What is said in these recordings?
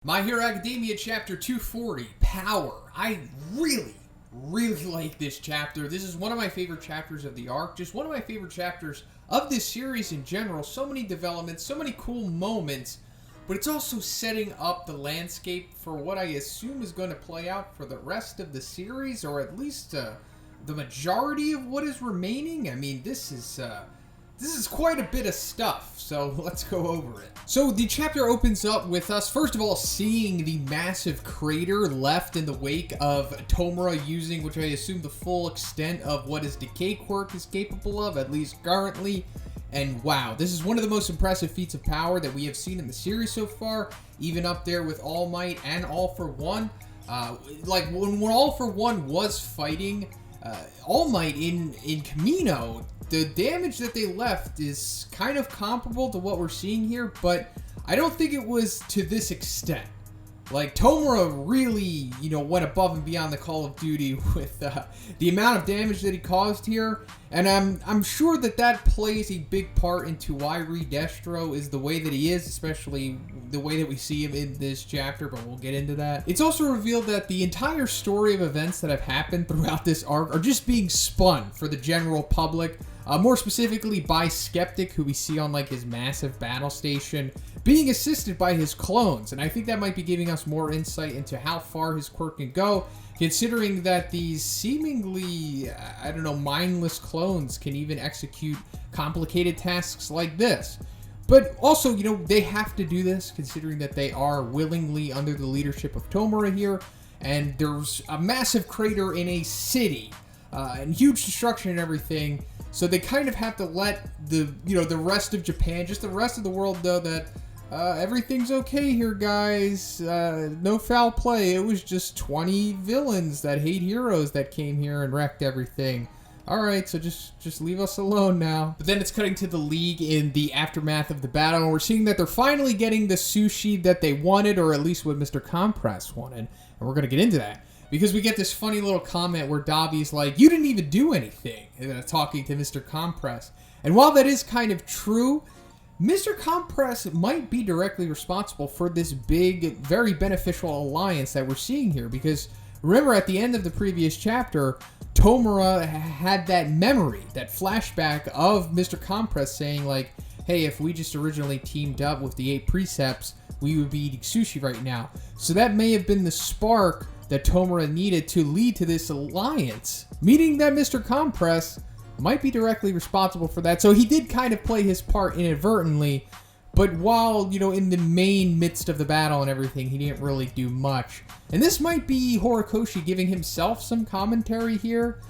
My Hero Academia Chapter 240, Power. I really like this chapter. This is one of my favorite chapters of the arc. Just one of my favorite chapters of this series in general. So many developments, so many cool moments. But it's also setting up the landscape for what I assume is going to play out for the rest of the series. Or at least the majority of what is remaining. I mean, this is quite a bit of stuff, so let's go over it. So the chapter opens up with us, first of all, seeing the massive crater left in the wake of Tomura using, which I assume the full extent of what his Decay quirk is capable of, at least currently. And wow, this is one of the most impressive feats of power that we have seen in the series so far, even up there with All Might and All for One. Like when All for One was fighting All Might in Kamino, the damage that they left is kind of comparable to what we're seeing here, but I don't think it was to this extent. Like, Tomura really, went above and beyond the Call of Duty with the amount of damage that he caused here, and I'm sure that plays a big part into why Re-Destro is the way that he is, especially the way that we see him in this chapter, but we'll get into that. It's also revealed that the entire story of events that have happened throughout this arc are just being spun for the general public, more specifically by Skeptic, who we see on like his massive battle station, being assisted by his clones, and I think that might be giving us more insight into how far his quirk can go, considering that these seemingly, mindless clones can even execute complicated tasks like this. But also, they have to do this, considering that they are willingly under the leadership of Tomura here, and there's a massive crater in a city, and huge destruction and everything, so they kind of have to let the rest of Japan, just the rest of the world, know that everything's okay here, guys. No foul play. It was just 20 villains that hate heroes that came here and wrecked everything. Alright, so just leave us alone now. But then it's cutting to the League in the aftermath of the battle, and we're seeing that they're finally getting the sushi that they wanted, or at least what Mr. Compress wanted. And we're going to get into that, because we get this funny little comment where Dabi's like, "You didn't even do anything," talking to Mr. Compress. And while that is kind of true, Mr. Compress might be directly responsible for this big, very beneficial alliance that we're seeing here, because remember at the end of the previous chapter, Tomura had that memory, that flashback of Mr. Compress saying like, hey, if we just originally teamed up with the 8 precepts, we would be eating sushi right now. So that may have been the spark that Tomura needed to lead to this alliance, meaning that Mr. Compress might be directly responsible for that. So he did kind of play his part inadvertently, but while, in the main midst of the battle and everything, he didn't really do much. And this might be Horikoshi giving himself some commentary here.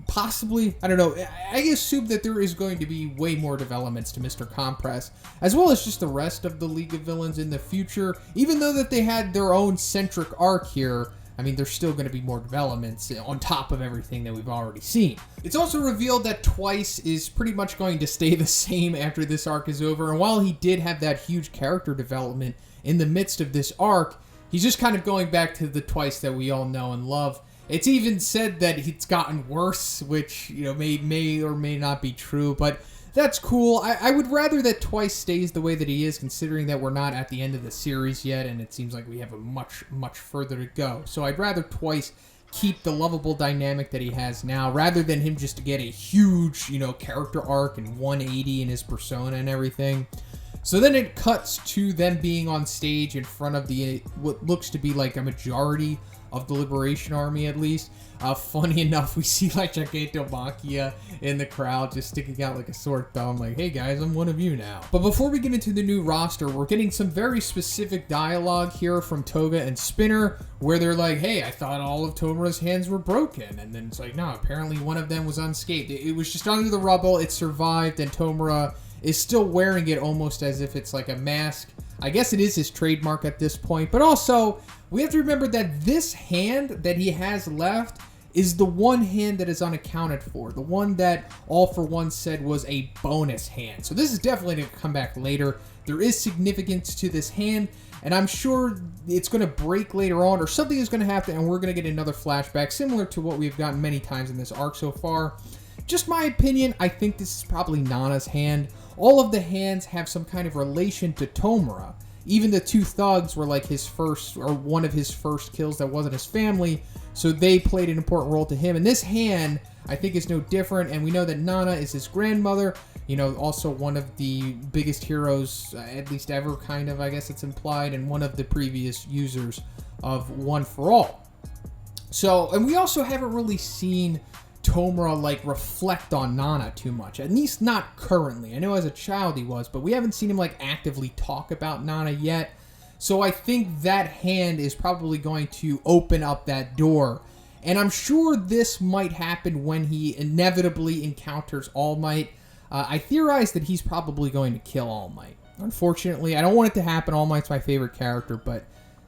Possibly, I don't know. I assume that there is going to be way more developments to Mr. Compress, as well as just the rest of the League of Villains in the future. Even though that they had their own centric arc here, I mean, there's still going to be more developments on top of everything that we've already seen. It's also revealed that Twice is pretty much going to stay the same after this arc is over, and while he did have that huge character development in the midst of this arc, he's just kind of going back to the Twice that we all know and love. It's even said that it's gotten worse, which, may or may not be true, but that's cool. I would rather that Twice stays the way that he is, considering that we're not at the end of the series yet, and it seems like we have a much further to go. So I'd rather Twice keep the lovable dynamic that he has now, rather than him just to get a huge, character arc and 180 in his persona and everything. So then it cuts to them being on stage in front of what looks to be like a majority of the Liberation Army, at least. Funny enough, we see like Gigantomachia in the crowd just sticking out like a sore thumb, like, hey guys, I'm one of you now. But before we get into the new roster, we're getting some very specific dialogue here from Toga and Spinner, where they're like, hey, I thought all of Tomura's hands were broken. And then it's like, no, apparently one of them was unscathed. It was just under the rubble, it survived, and Tomura is still wearing it almost as if it's like a mask. I guess it is his trademark at this point, but also, we have to remember that this hand that he has left is the one hand that is unaccounted for. The one that All for One said was a bonus hand. So this is definitely going to come back later. There is significance to this hand, and I'm sure it's going to break later on, or something is going to happen, and we're going to get another flashback, similar to what we've gotten many times in this arc so far. Just my opinion, I think this is probably Nana's hand. All of the hands have some kind of relation to Tomura. even the two thugs were like his first, or one of his first kills that wasn't his family, so they played an important role to him. And this hand, I think, is no different, and we know that Nana is his grandmother, you know, also one of the biggest heroes, at least ever, kind of, I guess it's implied, and one of the previous users of One for All. So, and we also haven't really seen Tomura, like, reflect on Nana too much, at least not currently. I know as a child he was, but we haven't seen him, like, actively talk about Nana yet. So I think that hand is probably going to open up that door. And I'm sure this might happen when he inevitably encounters All Might. I theorize that he's probably going to kill All Might. Unfortunately, I don't want it to happen. All Might's my favorite character, but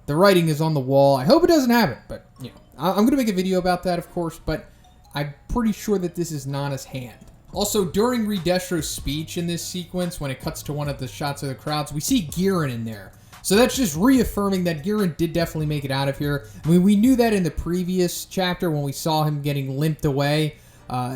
the writing is on the wall. I hope it doesn't happen, but, you know, I'm going to make a video about that, of course, but I'm pretty sure that this is Nana's hand. Also, during Re-Destro's speech in this sequence, when it cuts to one of the shots of the crowds, we see Giran in there. So that's just reaffirming that Giran did definitely make it out of here. I mean, we knew that in the previous chapter when we saw him getting limped away,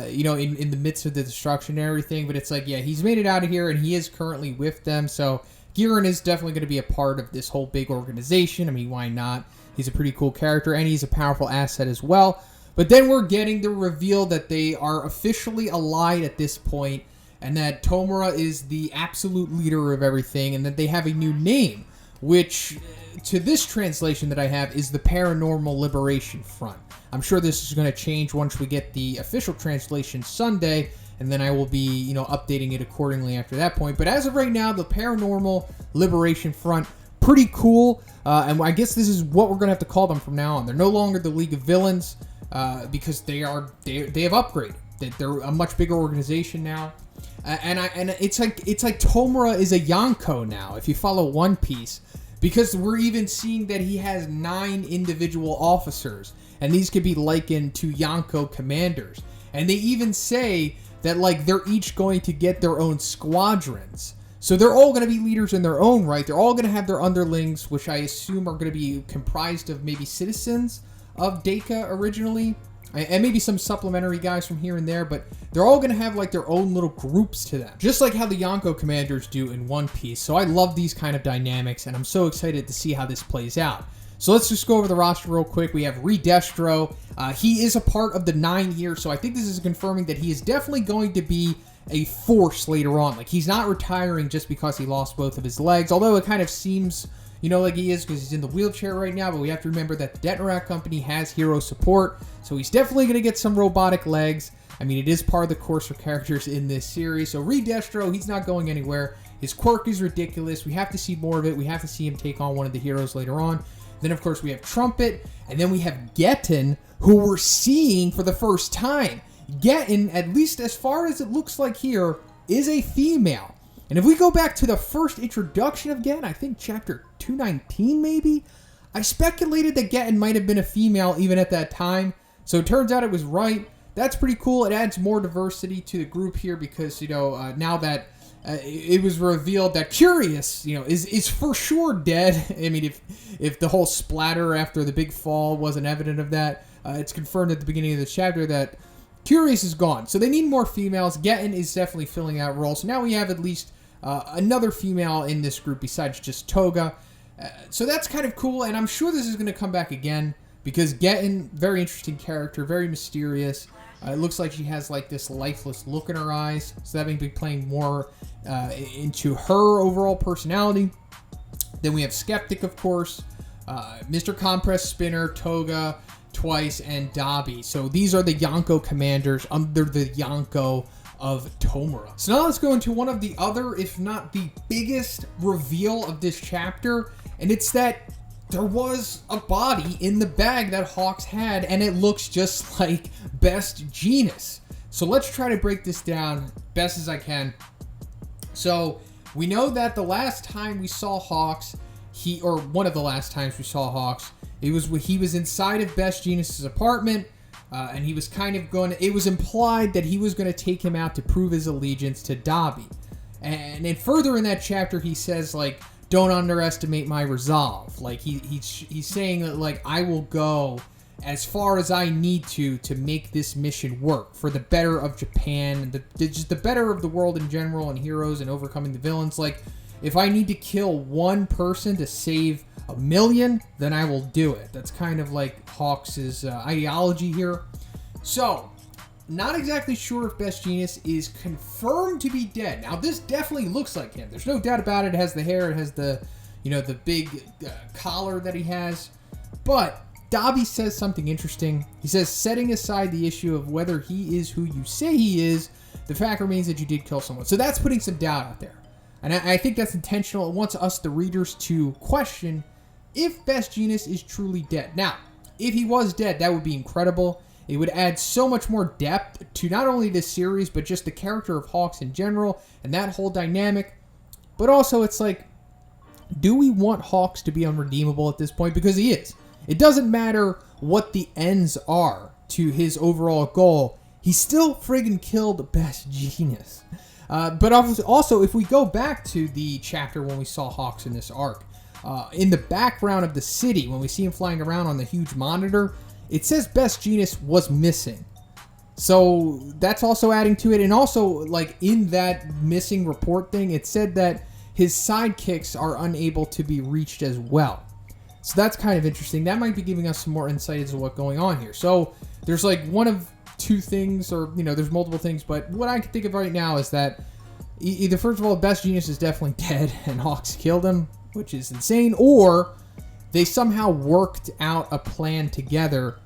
you know, in the midst of the destruction and everything. But it's like, yeah, he's made it out of here, and he is currently with them. So Giran is definitely going to be a part of this whole big organization. I mean, why not? He's a pretty cool character, and he's a powerful asset as well. But then we're getting the reveal that they are officially allied at this point, and that Tomura is the absolute leader of everything, and that they have a new name, which, to this translation that I have, is the Paranormal Liberation Front. I'm sure this is going to change once we get the official translation Sunday, and then I will be, you know, updating it accordingly after that point. But as of right now, the Paranormal Liberation Front, pretty cool, and I guess this is what we're going to have to call them from now on. They're no longer the League of Villains, because they have upgraded. They're a much bigger organization now. And it's like Tomura is a Yonko now, if you follow One Piece, because we're even seeing that he has 9 individual officers, and these could be likened to Yonko commanders. And they even say that, like, they're each going to get their own squadrons. So they're all going to be leaders in their own right. They're all going to have their underlings, which I assume are going to be comprised of maybe citizens of Decay originally, and maybe some supplementary guys from here and there, but they're all going to have, like, their own little groups to them, just like how the Yonko commanders do in One Piece. So I love these kind of dynamics, and I'm so excited to see how this plays out. So let's just go over the roster real quick. We have Re-Destro. He is a part of the 9 here, so I think this is confirming that he is definitely going to be a force later on. Like, he's not retiring just because he lost both of his legs, although it kind of seems, you know, like he is, because he's in the wheelchair right now. But we have to remember that the Detnerat Company has hero support, so he's definitely going to get some robotic legs. I mean, it is part of the course for characters in this series. So Re-Destro, he's not going anywhere. His quirk is ridiculous. We have to see more of it. We have to see him take on one of the heroes later on. Then, of course, we have Trumpet, and then we have Getten, who we're seeing for the first time. Getten, at least as far as it looks like here, is a female. And if we go back to the first introduction of Getten, I think chapter 219 maybe, I speculated that Getten might have been a female even at that time. So it turns out it was right. That's pretty cool. It adds more diversity to the group here because, you know, now that it was revealed that Curious, you know, is for sure dead. I mean, if the whole splatter after the big fall wasn't evident of that, it's confirmed at the beginning of the chapter that Curious is gone. So they need more females. Getten is definitely filling that role. So now we have at least another female in this group besides just Toga. So that's kind of cool, and I'm sure this is going to come back again because Getten, very interesting character, very mysterious. It looks like she has like this lifeless look in her eyes, so that may be playing more into her overall personality. Then we have Skeptic, of course, Mr. Compress Spinner, Toga, Twice, and Dabi. So these are the Yonko commanders under the Yonko of Tomura. So now let's go into one of the other, if not the biggest reveal of this chapter, and it's that there was a body in the bag that Hawks had, and it looks just like Best Jeanist. So let's try to break this down best as I can. So we know that the last time we saw Hawks, one of the last times we saw Hawks, it was when he was inside of Best Jeanist's apartment, and he was kind of going to, it was implied that he was going to take him out to prove his allegiance to Dabi. And then further in that chapter, he says, like, don't underestimate my resolve. Like, he's saying that, like, I will go as far as I need to make this mission work for the better of Japan and just the better of the world in general and heroes and overcoming the villains. Like, if I need to kill one person to save a million, then I will do it. That's kind of like Hawks' ideology here. So, not exactly sure if Best Jeanist is confirmed to be dead. Now, this definitely looks like him. There's no doubt about it. It has the hair. It has the, the big collar that he has. But Dabi says something interesting. He says, setting aside the issue of whether he is who you say he is, the fact remains that you did kill someone. So that's putting some doubt out there. And I think that's intentional. It wants us, the readers, to question if Best Jeanist is truly dead. Now, if he was dead, that would be incredible. It would add so much more depth to not only this series, but just the character of Hawks in general and that whole dynamic. But also, it's like, do we want Hawks to be unredeemable at this point? Because he is. It doesn't matter what the ends are to his overall goal. He still friggin' killed Best Jeanist. But also, if we go back to the chapter when we saw Hawks in this arc, in the background of the city, when we see him flying around on the huge monitor, it says Best Jeanist was missing. So that's also adding to it. And also, like, in that missing report thing, it said that his sidekicks are unable to be reached as well. So that's kind of interesting. That might be giving us some more insight into what's going on here. So there's like one of two things, or, there's multiple things. But what I can think of right now is that either, first of all, Best Jeanist is definitely dead and Hawks killed him, which is insane, or they somehow worked out a plan together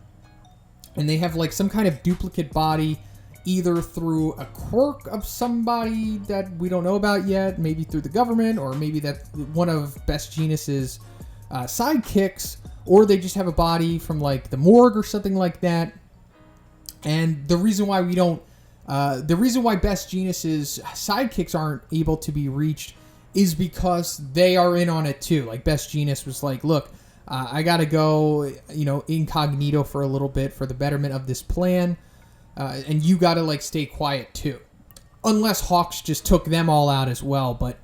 and they have like some kind of duplicate body, either through a quirk of somebody that we don't know about yet, maybe through the government, or maybe that's one of Best Jeanist's sidekicks, or they just have a body from like the morgue or something like that. And the reason why Best Jeanist's sidekicks aren't able to be reached is because they are in on it too. Like, Best Jeanist was like, look, I gotta go, incognito for a little bit for the betterment of this plan, and you gotta, like, stay quiet too. Unless Hawks just took them all out as well, but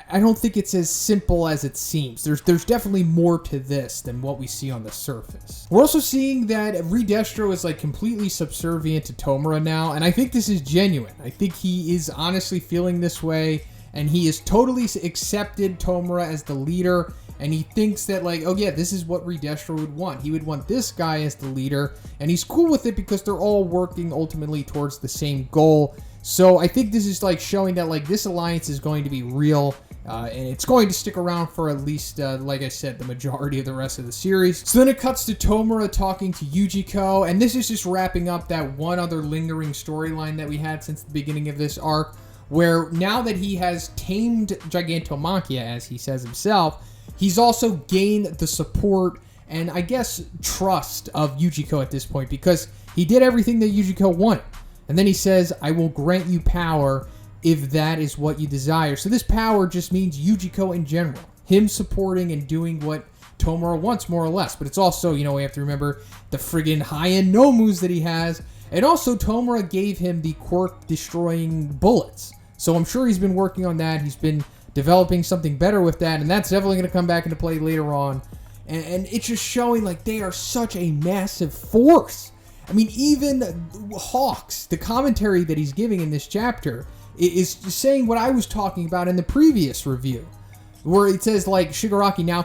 I don't think it's as simple as it seems. There's definitely more to this than what we see on the surface. We're also seeing that Re-Destro is like completely subservient to Tomura now, and I think this is genuine. I think he is honestly feeling this way, and he has totally accepted Tomura as the leader, and he thinks that, like, oh yeah, this is what Re-Destro would want. He would want this guy as the leader, and he's cool with it because they're all working ultimately towards the same goal. So I think this is like showing that, like, this alliance is going to be real, and it's going to stick around for at least, like I said, the majority of the rest of the series. So then it cuts to Tomura talking to Ujiko, and this is just wrapping up that one other lingering storyline that we had since the beginning of this arc, where now that he has tamed Gigantomachia, as he says himself, he's also gained the support and, I guess, trust of Ujiko at this point, because he did everything that Ujiko wanted. And then he says, I will grant you power if that is what you desire. So this power just means Ujiko in general. Him supporting and doing what Tomura wants, more or less. But it's also, we have to remember the friggin' high-end no moves that he has. And also, Tomura gave him the quirk-destroying bullets. So I'm sure he's been working on that. He's been developing something better with that. And that's definitely going to come back into play later on. And it's just showing, like, they are such a massive force. I mean, even Hawks, the commentary that he's giving in this chapter, is saying what I was talking about in the previous review, where it says, like, Shigaraki now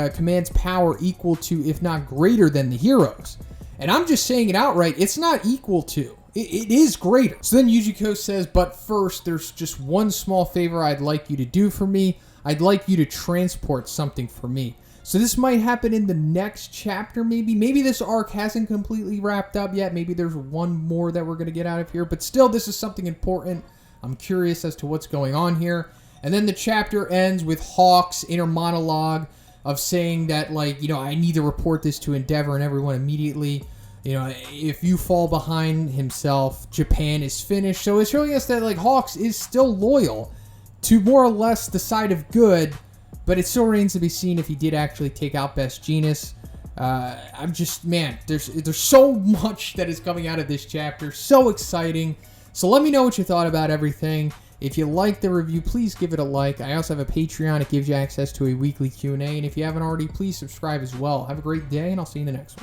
commands power equal to, if not greater than, the heroes. And I'm just saying it outright, it's not equal to. It is greater. So then Ujiko says, but first, there's just one small favor I'd like you to do for me. I'd like you to transport something for me. So this might happen in the next chapter, maybe. Maybe this arc hasn't completely wrapped up yet. Maybe there's one more that we're going to get out of here. But still, this is something important. I'm curious as to what's going on here. And then the chapter ends with Hawk's inner monologue of saying that, like, I need to report this to Endeavor and everyone immediately. If you fall behind himself, Japan is finished. So it's showing us that, like, Hawks is still loyal to more or less the side of good. But it still remains to be seen if he did actually take out Best Jeanist. I'm just, man, there's so much that is coming out of this chapter. So exciting. So let me know what you thought about everything. If you liked the review, please give it a like. I also have a Patreon. It gives you access to a weekly Q&A. And if you haven't already, please subscribe as well. Have a great day, and I'll see you in the next one.